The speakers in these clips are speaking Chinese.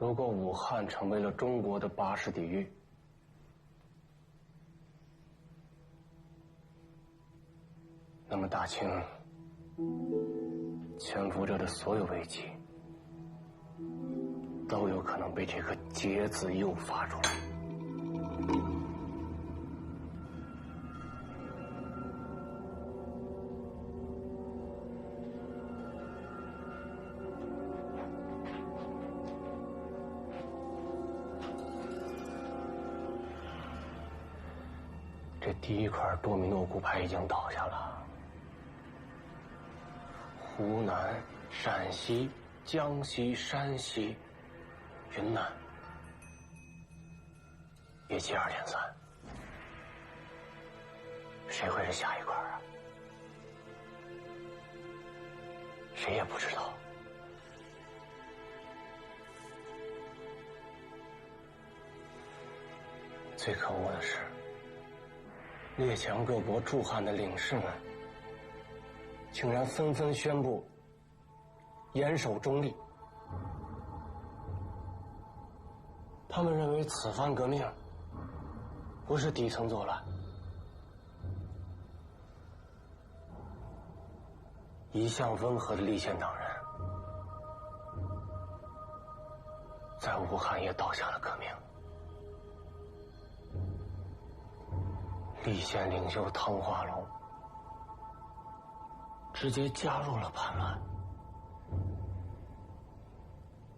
如果武汉成为了中国的巴士底狱，那么大清潜伏着的所有危机，都有可能被这个“劫”字诱发出来。这第一块多米诺骨牌已经倒下了，湖南、陕西、江西、山西、云南也接二连三，谁会是下一块啊？谁也不知道。最可恶的是，列强各国驻汉的领事们竟然纷纷宣布严守中立。他们认为此番革命不是底层作乱，一向温和的立宪党人在武汉也导向了革命。立宪领袖汤化龙直接加入了叛乱，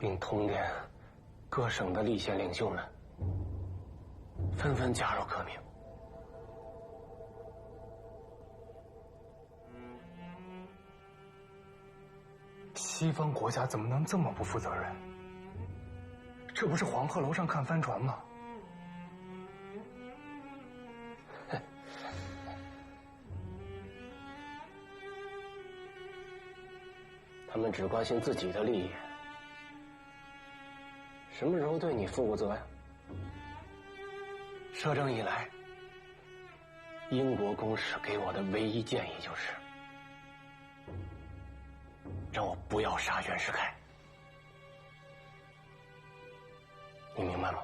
并通电各省的立宪领袖们纷纷加入革命。西方国家怎么能这么不负责任？这不是黄鹤楼上看帆船吗？他们只关心自己的利益，什么时候对你负过责呀？摄政以来，英国公使给我的唯一建议就是，让我不要杀袁世凯。你明白吗？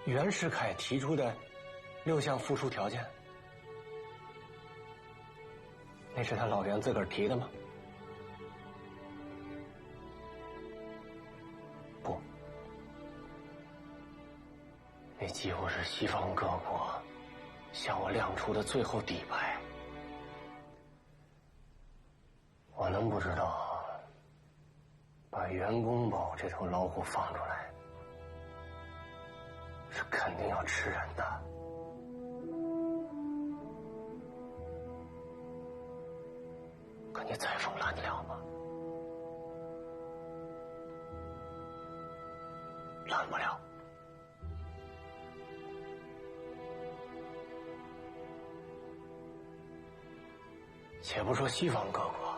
袁世凯提出的6项附属条件，那是他老袁自个儿提的吗？不，那几乎是西方各国向我亮出的最后底牌。我能不知道把袁公宝这头老虎放出来是肯定要吃人的。可你裁缝拦得了吗？拦不了。且不说西方各国，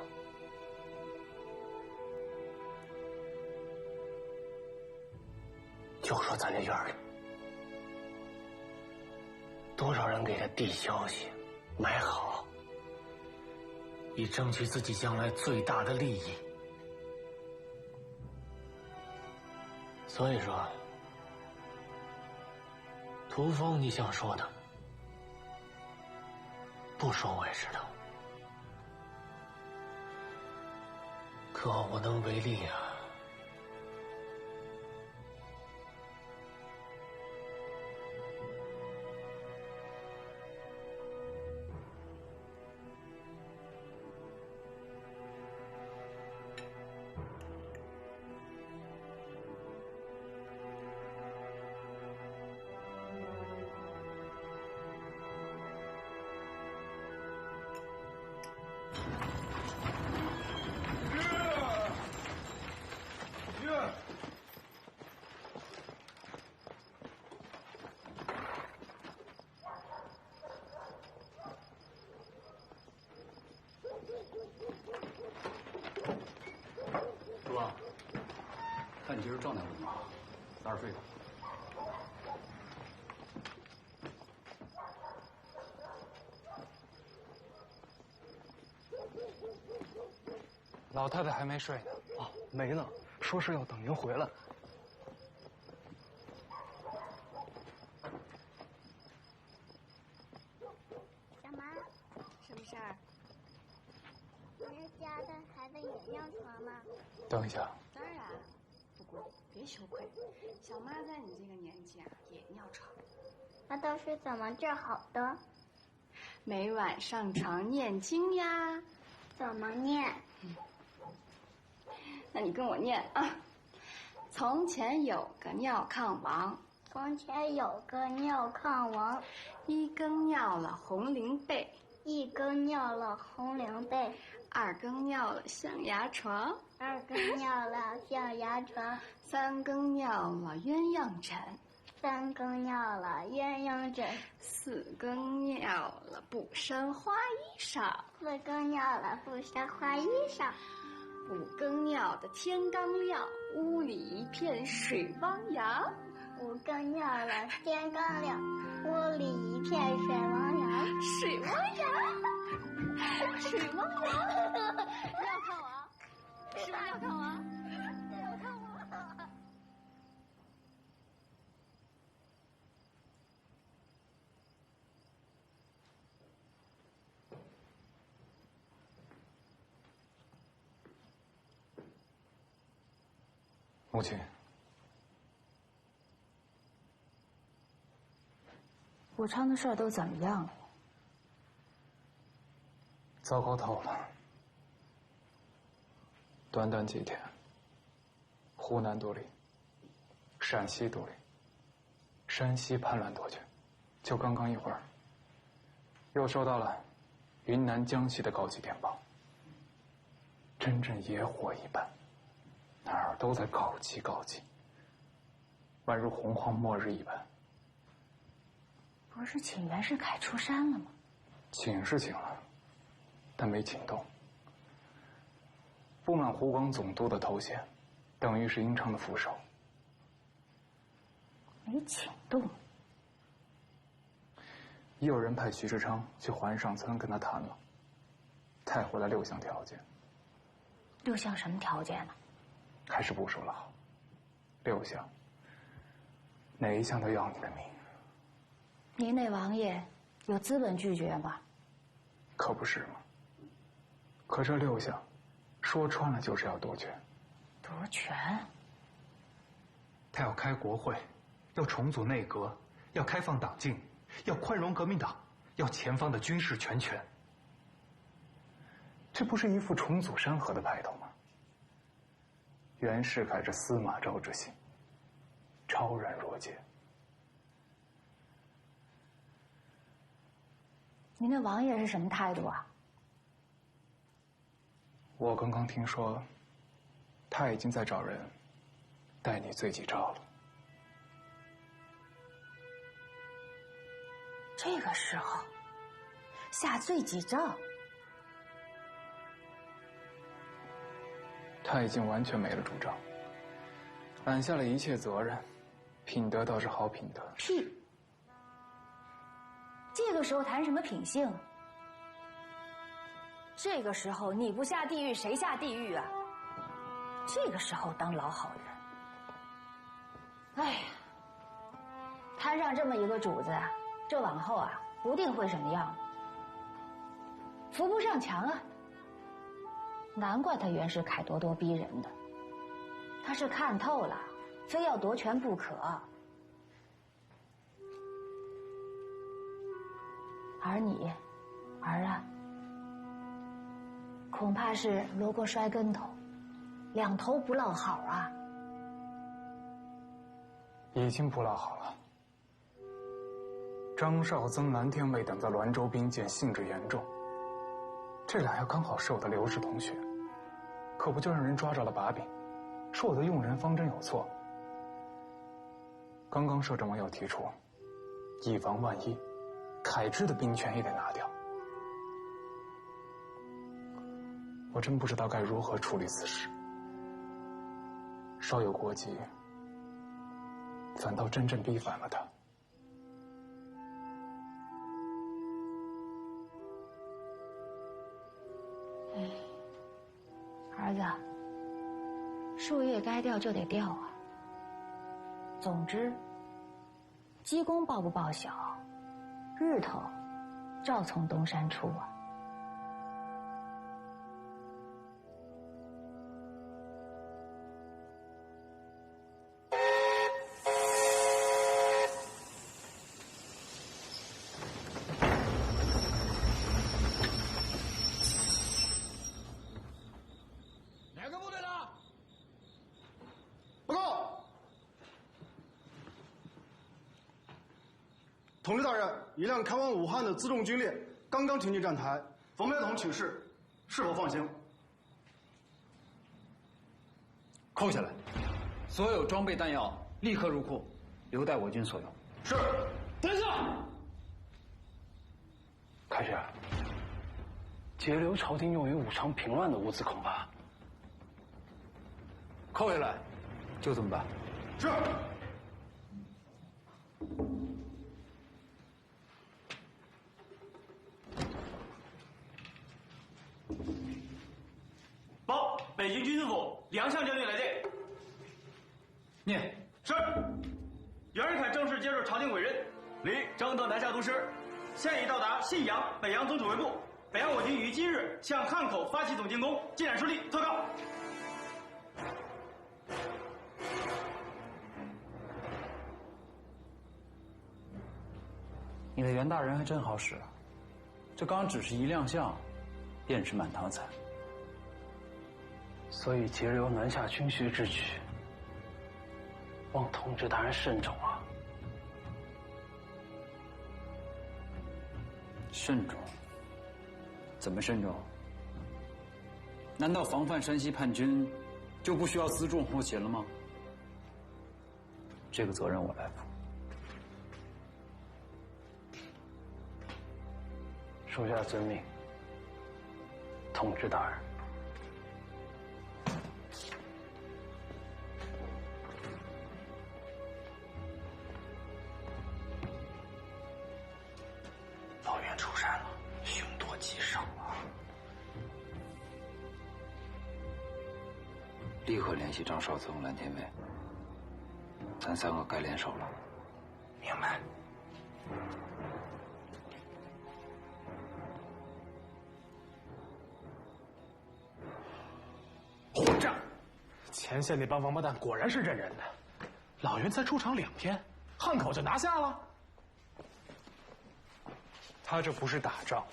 就说咱这院里，多少人给他递消息，买好，以争取自己将来最大的利益。所以说，涂峰你想说的，不说我也知道，可我无能为力啊。哥，看你今儿状态不挺好，早点睡吧。老太太还没睡呢。哦，没呢，说是要等您回来。小妈，什么事儿？您家的孩子也尿床吗？等一下。当然，不过别羞愧，小妈在你这个年纪啊也尿床。那都是怎么治好的？每晚上床念经呀。怎么念？那你跟我念啊。从前有个尿炕王，从前有个尿炕王，一更尿了红绫被，一更尿了红绫被，二更尿了象牙床，二更尿了象牙床，三更尿了鸳鸯枕，三更尿了鸳鸯枕，四更尿了布衫花衣裳，四更尿了布衫花衣裳，五更尿的天刚亮，屋里一片水汪洋，五更尿了天刚亮，屋里一片水汪洋，水汪洋，水汪洋，尿炕王，是不是尿炕王？尿炕王。母亲，武昌的事儿都怎么样了？糟糕透了。短短几天，湖南独立，陕西独立，山西叛乱夺权，就刚刚一会儿，又收到了云南、江西的高级电报，真正野火一般，哪儿都在告急告急，宛如洪荒末日一般。不是请袁世凯出山了吗？请是请了，但没请动。布满湖广总督的头衔，等于是英昌的副手。没请动。也有人派徐世昌去环上村跟他谈了，带回来6项条件。6项什么条件呢？还是不说了好。6项，哪一项都要你的命。您那王爷有资本拒绝吗？可不是吗？可这6项，说穿了就是要夺权。夺权？他要开国会，要重组内阁，要开放党禁，要宽容革命党，要前方的军事全权。这不是一副重组山河的派头吗？袁世凯这司马昭之心，超然若揭。您那王爷是什么态度啊？我刚刚听说，他已经在找人带你罪己诏了。这个时候下罪己诏？他已经完全没了主张，揽下了一切责任，品德倒是好品德。屁！这个时候谈什么品性？这个时候你不下地狱，谁下地狱啊？这个时候当老好人。哎呀，摊上这么一个主子啊，这往后啊，不定会什么样。扶不上墙啊！难怪他袁世凯咄咄逼人的，他是看透了，非要夺权不可。而你，儿啊，恐怕是罗锅摔跟头，两头不落好啊！已经不落好了。张绍、曾蓝天卫等在滦州兵谏性质严重，这俩要刚好是我的刘氏同学，可不就让人抓着了把柄，说我的用人方针有错。刚刚摄政王又提出，以防万一，凯之的兵权也得拿掉。我真不知道该如何处理此事。稍有过急，反倒真正逼反了他。儿子，树叶该掉就得掉啊。总之，鸡公报不报晓，日头照从东山出啊。哪个部队的？报告。同志大人，一辆开往武汉的辎重军列刚刚停进站台，冯标统请示，是否放行？扣下来，所有装备弹药立刻入库，留待我军所用。是。等下。开始。截留朝廷用于武昌平乱的物资恐怕扣下来，就这么办。是。报，北京军政府梁相将军来电。念。是。袁世凯正式接受朝廷委任，离征得南下督师，现已到达信阳、北洋总指挥部。北洋我军于今日向汉口发起总进攻，进展顺利，特告。你的袁大人还真好使啊，这刚只是一亮相，便是满堂彩。所以截留南下军需之举，望同志大人慎重啊。慎重？怎么慎重？难道防范山西叛军就不需要辎重后勤了吗？这个责任我来负。属下遵命，同志大人。老袁出山了，凶多吉少啊！立刻联系张绍曾、蓝天卫，咱3个该联手了。明白。混账！前线那帮王八蛋果然是认人的，老袁才出场2天，汉口就拿下了。他这不是打仗，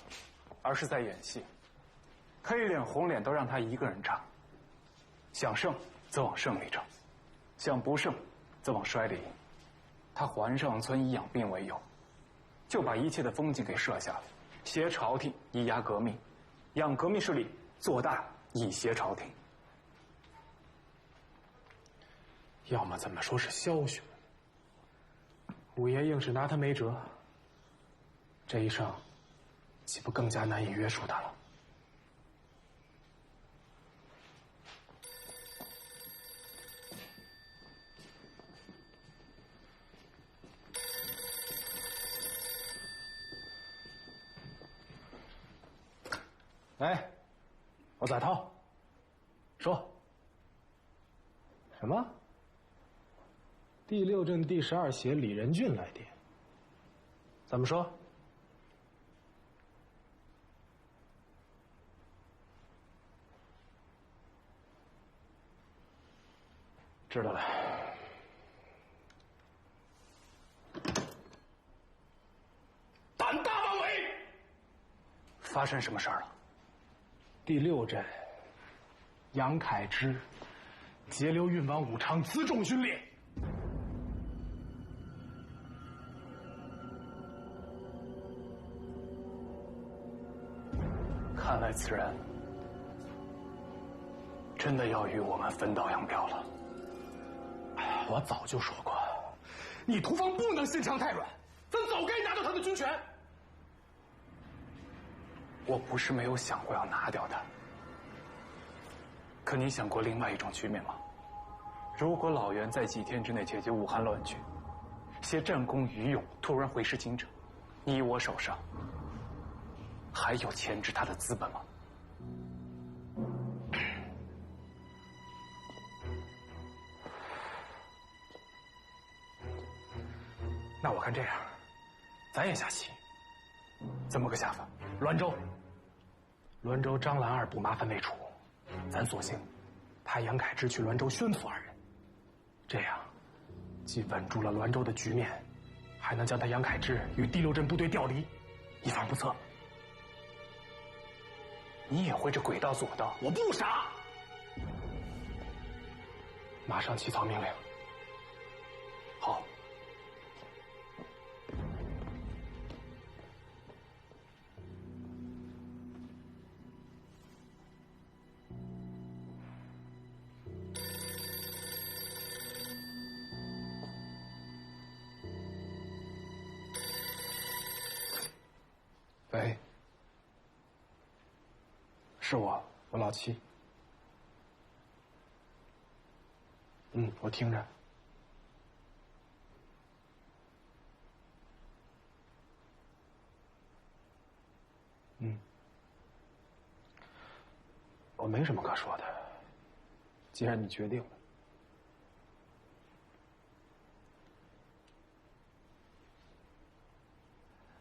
而是在演戏，黑脸红脸都让他一个人唱。想胜则往胜利争，想不胜则往衰里赢。他环上村以养病为由，就把一切的风景给设下了，挟朝廷以压革命，养革命势力，做大以挟朝廷。要么怎么说是枭雄？五爷硬是拿他没辙，这一胜，岂不更加难以约束他了？哎，我载涛，说什么？第6镇第12协李仁俊来电，怎么说？知道了。胆大妄为！发生什么事儿了？第6镇，杨凯之截留运往武昌辎重军列。看来此人真的要与我们分道扬镳了。我早就说过，你屠方不能心肠太软，咱早该拿到他的军权。我不是没有想过要拿掉他，可你想过另外一种局面吗？如果老袁在几天之内解决武汉乱局，携战功于勇，突然回师京城，你我手上还有牵制他的资本吗？那我看这样，咱也下棋。怎么个下法？滦州。滦州张兰二部麻烦未除，咱索性派杨凯之去滦州宣抚二人，这样既稳住了滦州的局面，还能将他杨凯之与第6镇部队调离，以防不测。你也会这鬼道左道？我不傻。马上起草命令。好。喂，是我老七。我听着。我没什么可说的，既然你决定了。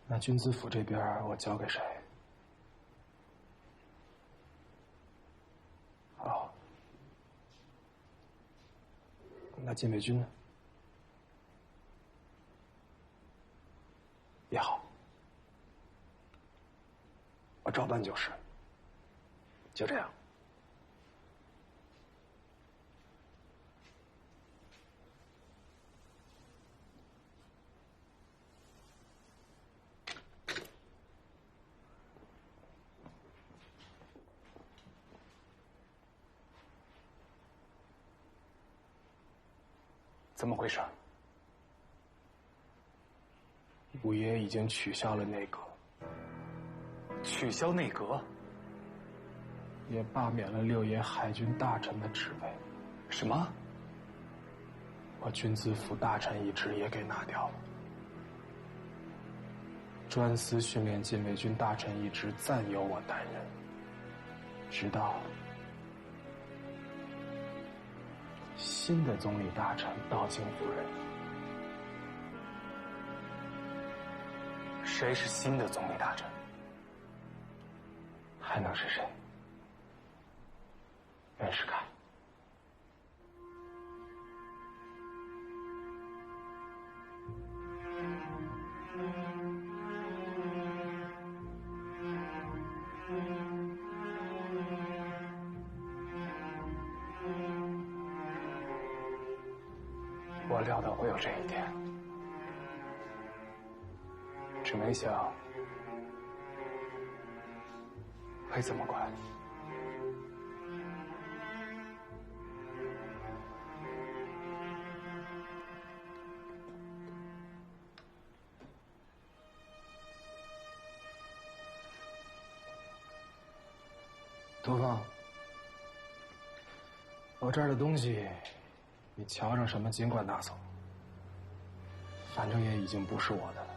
那军资府这边我交给谁？好。那禁卫军呢？也好，我照办就是。就这样。怎么回事？五爷已经取消了内阁，取消内阁，也罢免了6爷海军大臣的职位。什么？我军资府大臣一职也给拿掉了，专司训练禁卫军大臣一职暂由我担任，直到新的总理大臣到京赴任。谁是新的总理大臣？还能是谁？认识看。我料到会有这一天，只没想会这么快。多芳，我这儿的东西，你瞧上什么尽管拿走，反正也已经不是我的了。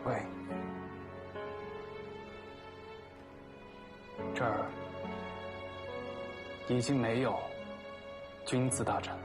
喂，这儿已经没有军资大臣了。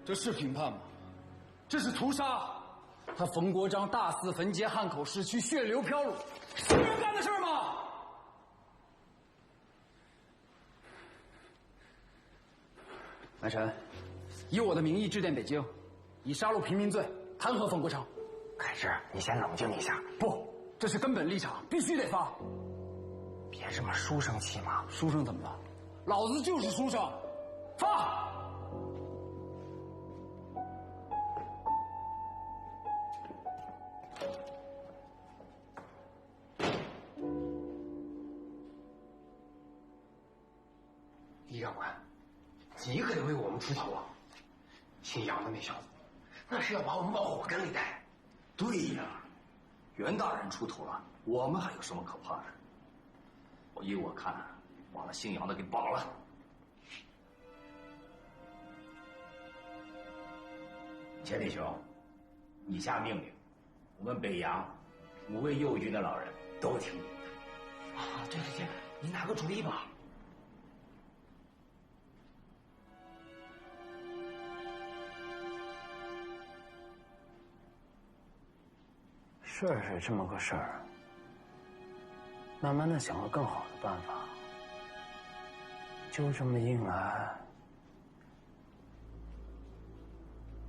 这是评判吗？这是屠杀！他冯国璋大肆焚劫汉口市区，血流飘橹，是人干的事吗？南辰，以我的名义致电北京，以杀戮平民罪弹劾冯国璋。凯之，你先冷静一下。不，这是根本立场，必须得发。别这么书生气嘛。书生怎么了？老子就是书生，发！李长官，你可得为我们出头啊！姓杨的那小子，那是要把我们往火坑里带。对呀，袁大人出头了，我们还有什么可怕的？依我看，把那姓杨的给绑了。钱弟兄，你下命令，我们北洋5位右军的老人都听你的。啊，对，你拿个主意吧。事儿是这么个事儿，慢慢的想个更好的办法。就这么硬来，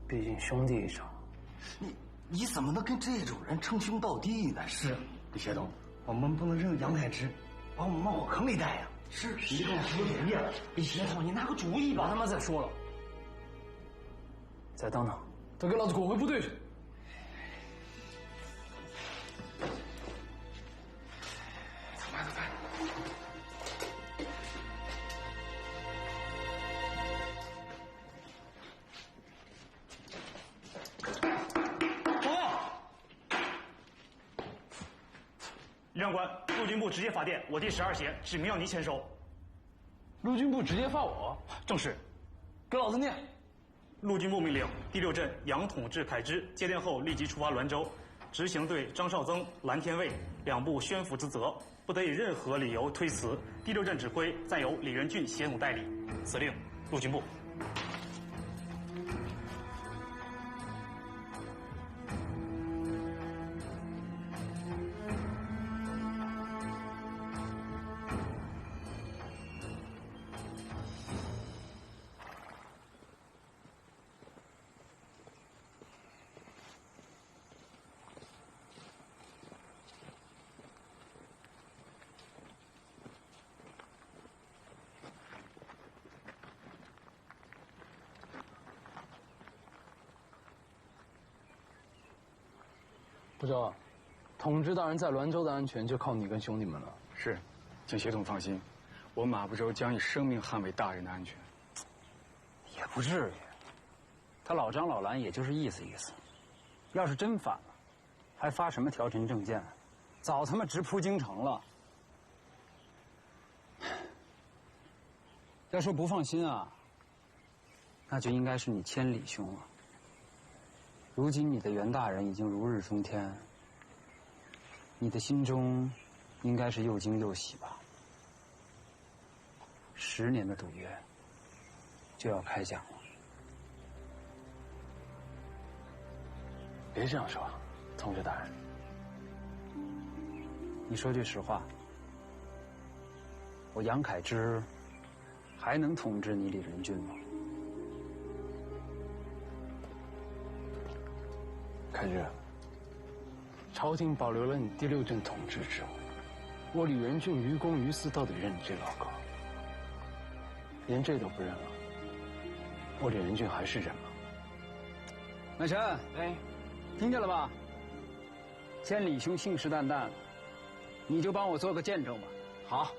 毕竟兄弟一场。你怎么能跟这种人称兄道弟呢？是，李学东，我们不能让杨太之把我们往火坑里带呀。是，你跟我说人家，李学东，你拿个主意吧。别他妈再说了，再等等，都给老子滚回部队去！李长官，陆军部直接发电，我第12协指明要您签收。陆军部直接发我？正是。给老子念。陆军部命令第6镇杨统至凯之接电后立即出发滦州，执行对张绍曾、蓝天卫2部宣抚之责，不得以任何理由推辞。第6镇指挥暂由李仁俊协同代理。此令陆军部。部长，统治大人在滦州的安全就靠你跟兄弟们了。是，请协同放心，我马步洲将以生命捍卫大人的安全。也不至于，他老张老蓝也就是意思意思，要是真反了，还发什么条陈政见？早他妈直扑京城了。要说不放心啊，那就应该是你千里兄了。如今你的袁大人已经如日中天，你的心中应该是又惊又喜吧？10年的赌约就要开奖了。别这样说，统治大人。你说句实话，我杨凯之还能统治你李仁俊吗？凯之，朝廷保留了你第6镇统治职务，我李仁俊于公于私都得认你这老狗。连这都不认了，我李仁俊还是人吗？南辰，哎，听见了吧？千里兄信誓旦旦，你就帮我做个见证吧。好。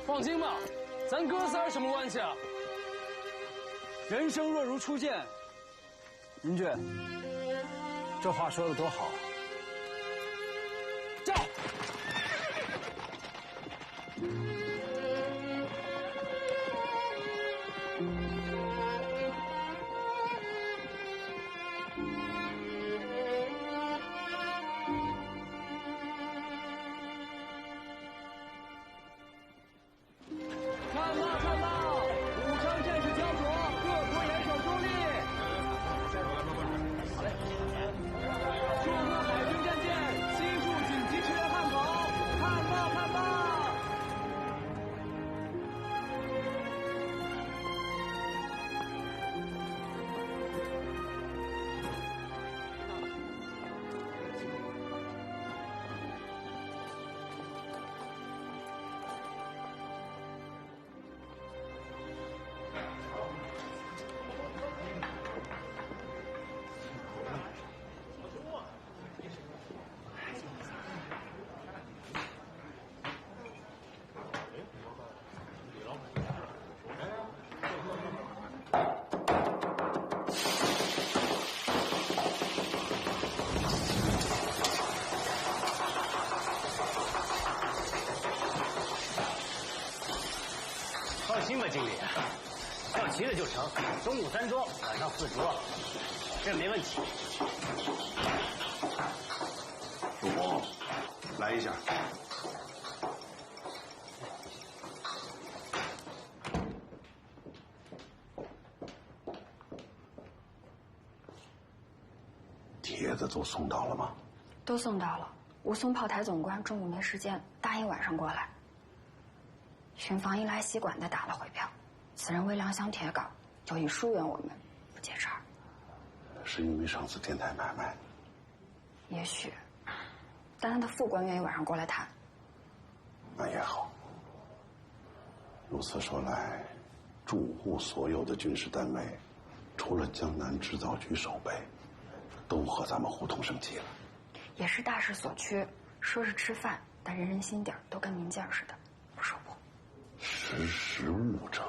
放心吧，咱哥仨什么关系啊？人生若如初见，仁俊，这话说的多好。驾！看吧看吧，武昌齐了就成，中午3桌，晚上4桌，这没问题。主公，来一下。帖子都送到了吗？都送到了。武松炮台总管中午没时间，答应晚上过来。巡防一来西馆的打了回票，此人为亮相帖稿，就以疏远我们，不接茬。是因为上次电台买卖？也许，但他的副官愿意晚上过来谈。那也好。如此说来，驻沪所有的军事单位，除了江南制造局守备，都和咱们互通生气了。也是大势所趋，说是吃饭，但人人心底儿都跟明镜似的，不说破。识时务者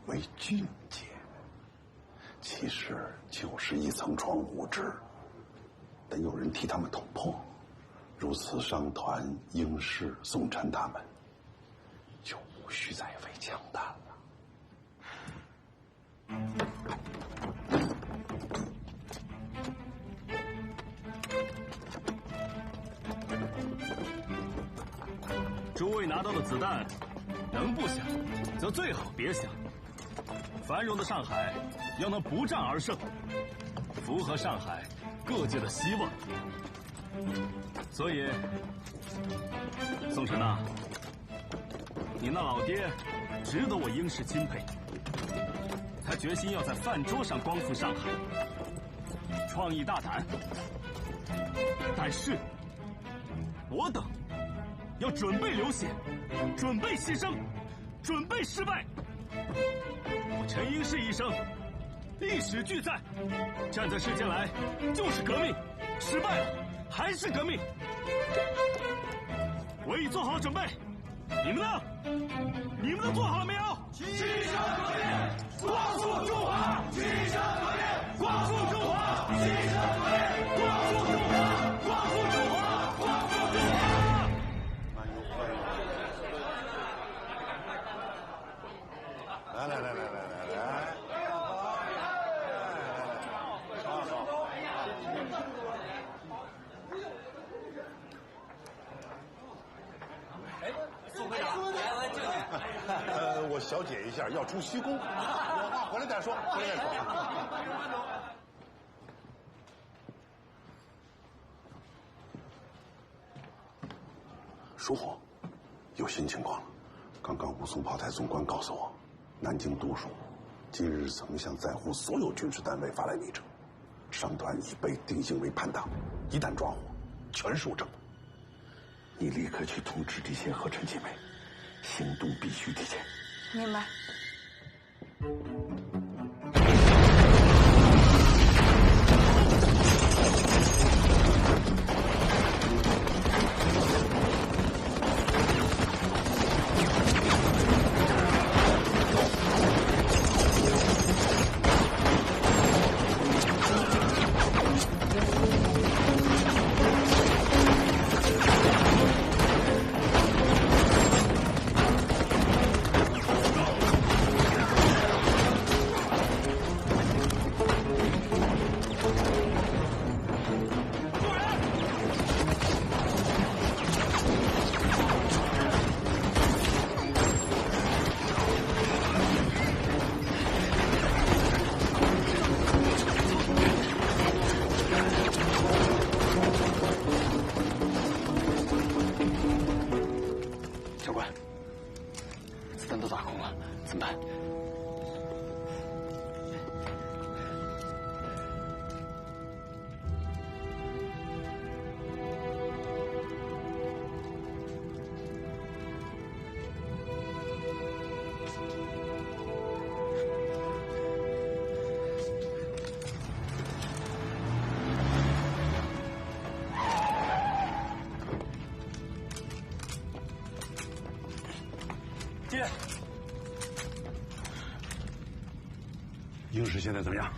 为俊杰，其实就是一层窗户纸，得有人替他们捅破。如此商团、英士、宋琛他们，就无需再费强担了。诸位拿到的子弹，能不想，则最好别想。繁荣的上海要能不战而胜，符合上海各界的希望。所以，宋琛呐，你那老爹值得我英士钦佩。他决心要在饭桌上光复上海，创意大胆。但是，我等要准备流血，准备牺牲，准备失败。我陈英士一生，历史俱在，站在世间来就是革命，失败了还是革命。我已做好了准备，你们呢？你们都做好了没有？牺牲革命，光复中华！牺牲革命，光复中华！牺牲革命，光复中华！光复中华！光复中华！来来来来来来来，宋会长，言文正言。我小解一下，要出虚功。有话回来再说，回来再说。疏忽，有新情况了。刚刚武松炮台总管告诉我，南京督署今日曾向在沪所有军事单位发来密折，商团已被定性为叛党，一旦抓获，全属正。你立刻去通知这些和陈姐妹，行动必须提前。明白。英士现在怎么样？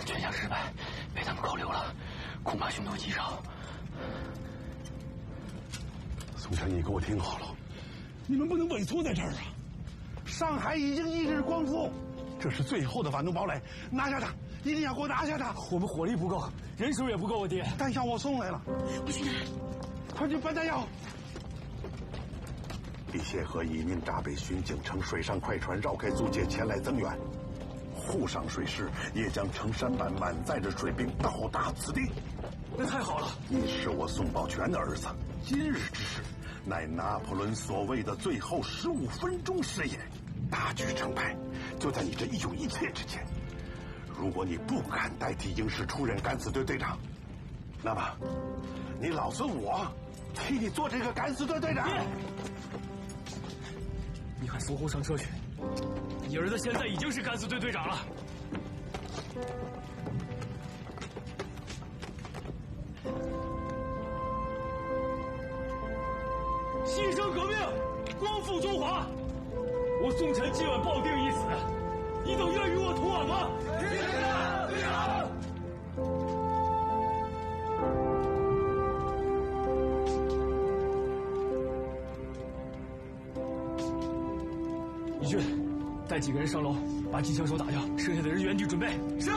劝降失败，被他们扣留了，恐怕凶多吉少。宋琛，你给我听好了，你们不能萎缩在这儿啊！上海已经一日光复，这是最后的反动堡垒，拿下它！一定要给我拿下它！我们火力不够，人手也不够啊，爹。弹药我送来了，我去拿。快去搬弹药！李谢和一名扎北巡警乘水上快船绕开租界前来增援，沪上水师也将成山板满载着水兵到达此地。那太好了！你是我宋宝全的儿子，今日之事，乃拿破仑所谓的最后15分钟时也。大局成败，就在你这一勇一怯之间。如果你不敢代替英师出任敢死队队长，那么，你老子我替你做这个敢死队队长。你喊苏红上车去，你儿子现在已经是敢死队队长了。牺牲革命，光复中华。我宋晨今晚抱定一死，你等愿与我同往吗？队长！一俊，带几个人上楼，把机枪手打掉，剩下的人原地准备。是。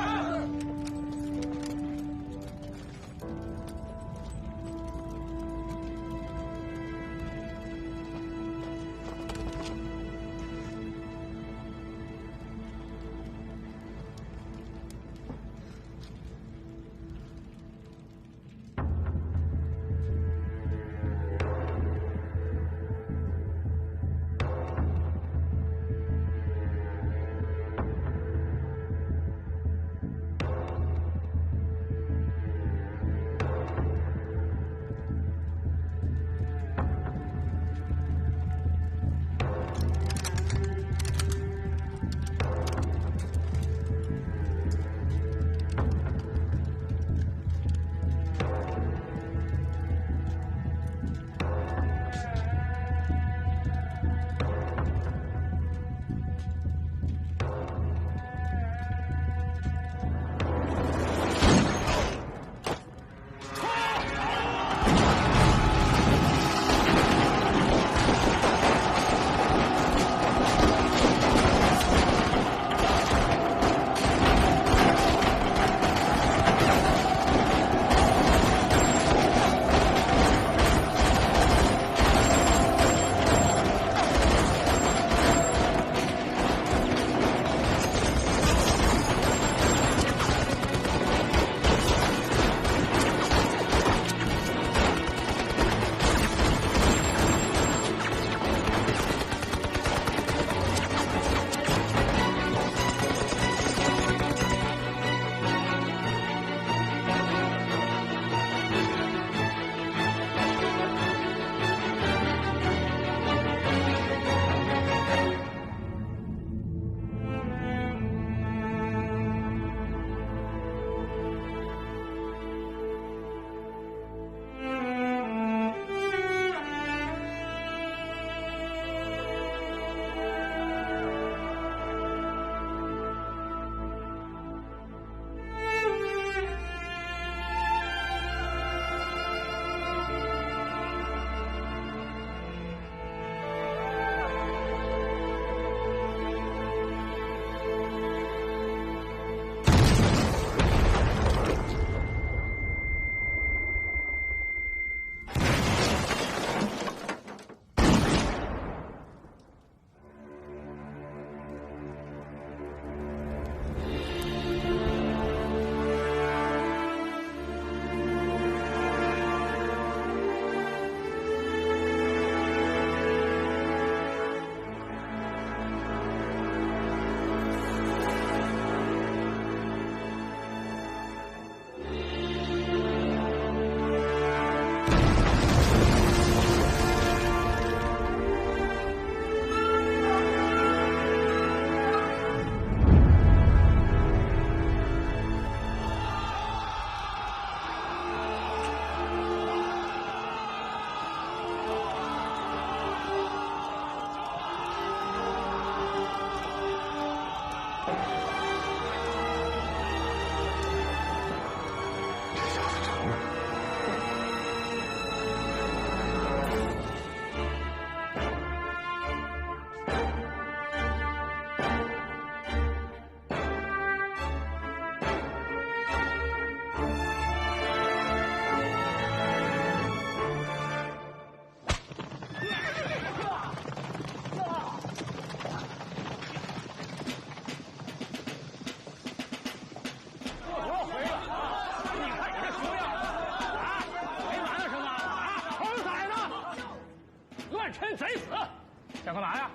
想干嘛呀？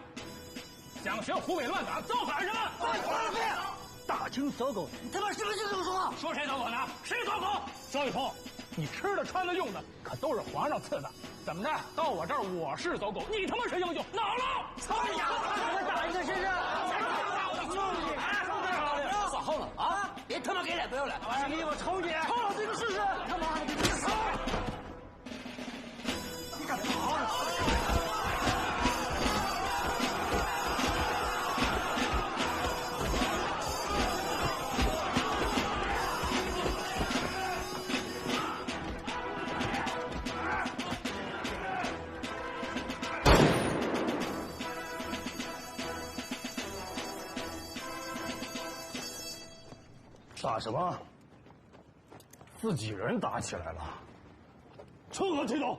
想学胡北乱港，造反是吧？大清走狗，你他妈是不是这么说？说谁走狗呢？谁走狗？小雨桐，你吃的、穿的、用的，可都是皇上赐的。怎么着？到我这儿我是走狗，你他妈是英雄，恼了！操你丫！打一个试试！往后了啊！别他妈给脸不要脸！兄弟，我抽你！抽老子一个试试！他妈的，你操！你敢跑？打什么？自己人打起来了，成何体统？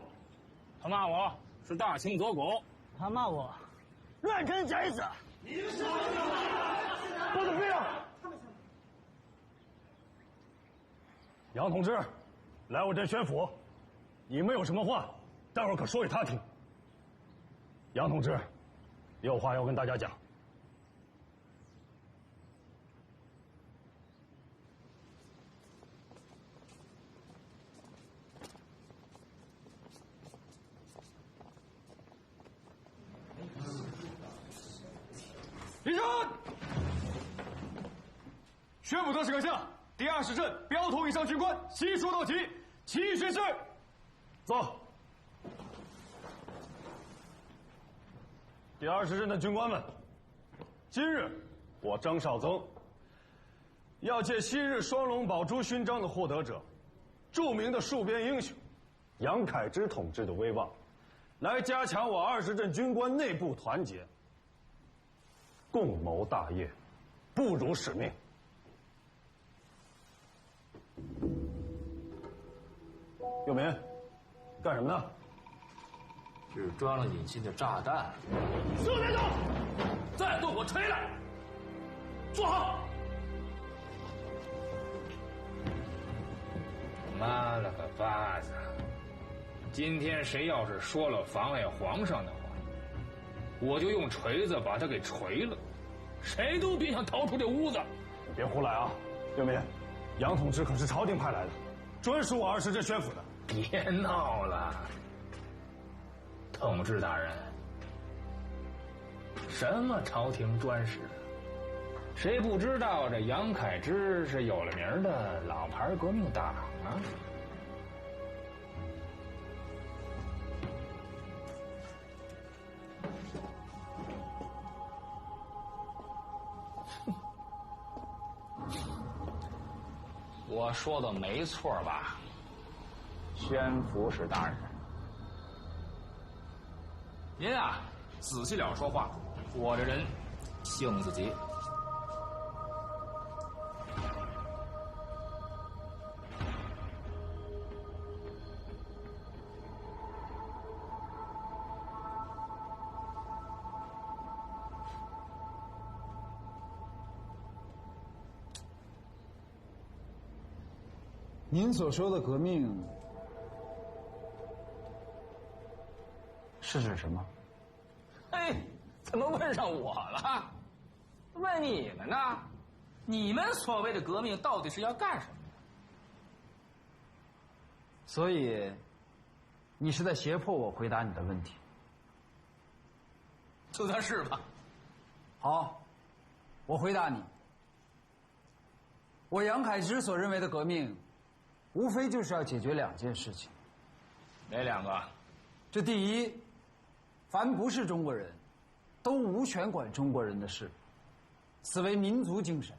他骂我是大清走狗，他骂我乱臣贼子。你是什么？都是废了！杨同志，来我这宣府，你们有什么话，待会儿可说给他听。杨同志，有话要跟大家讲。立正！宣布特使阁下，第20镇标头以上军官悉数到齐，齐宣誓。走。第20镇的军官们，今日我张绍曾要借昔日双龙宝珠勋章的获得者，著名的戍边英雄杨凯之同志的威望，来加强我20镇军官内部团结。共谋大业，不辱使命。佑民，干什么呢？是装了引信的炸弹。速点走！再动我锤了！坐好！妈了个巴子！今天谁要是说了妨碍皇上的话，我就用锤子把他给锤了，谁都别想逃出这屋子！你别胡来啊，佑民，杨同志可是朝廷派来的，专属我20镇宣府的。别闹了，统治大人，什么朝廷专使？谁不知道这杨凯之是有了名的老牌革命党啊？我说的没错吧，宣抚使大人？您啊，仔细了说话。我这人性子急。您所说的革命是指什么？哎，怎么问上我了？问你们呢？你们所谓的革命到底是要干什么？所以，你是在胁迫我回答你的问题。就算是吧。好，我回答你。我杨凯之所认为的革命，无非就是要解决2件事情。哪2个？这第一，凡不是中国人，都无权管中国人的事，此为民族精神。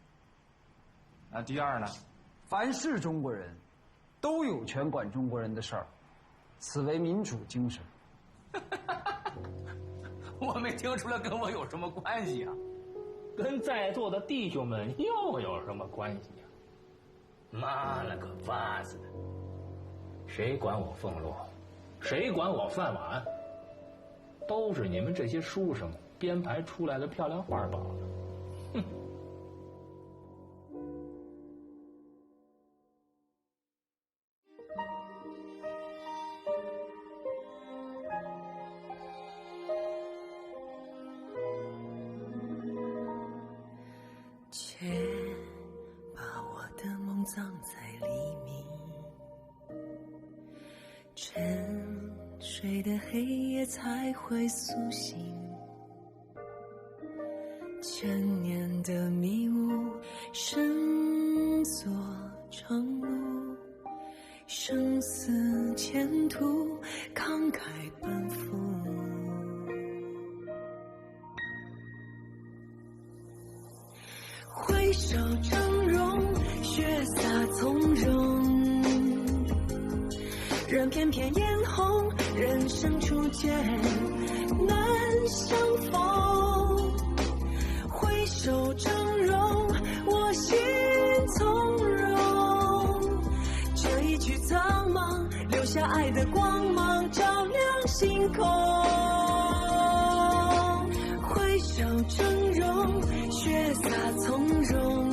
那第2呢？凡是中国人，都有权管中国人的事儿，此为民主精神。我没听出来跟我有什么关系啊？跟在座的弟兄们又有什么关系啊？妈了个巴子的！谁管我俸禄，谁管我饭碗，都是你们这些书生编排出来的漂亮画罢了。哼！且把我的梦葬在黎明，沉睡的黑夜才会苏醒，千年的迷雾深锁长路，生死前途慷慨奔赴，挥手峥嵘，血洒从容，任翩翩嫣红，人生初见难相逢。挥手峥嵘，我心从容。这一曲苍茫，留下爱的光芒，照亮星空。挥手峥嵘，血洒从容，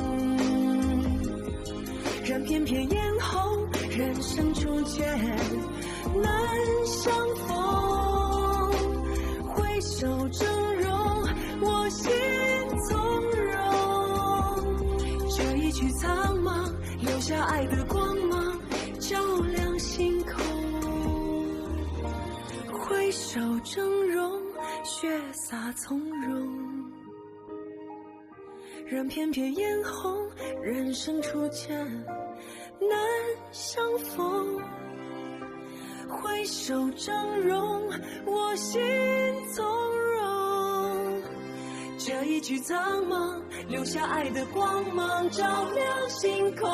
任翩翩嫣红，人生初见难相逢。挥手峥嵘，我心从容。这一曲苍茫，留下爱的光芒，照亮星空。挥手峥嵘，血洒从容，任翩翩嫣红，人生初见难相逢。挥手峥嵘，我心从容。这一曲苍茫，留下爱的光芒，照亮星空。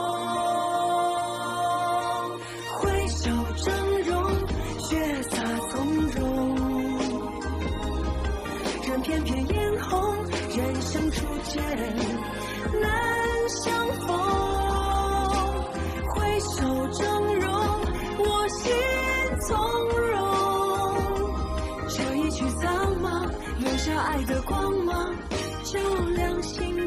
挥手峥嵘，血洒从容，任翩翩嫣红，人生初见难相逢。挥手峥嵘，我心从容。这一曲苍茫，留下爱的光芒，照亮星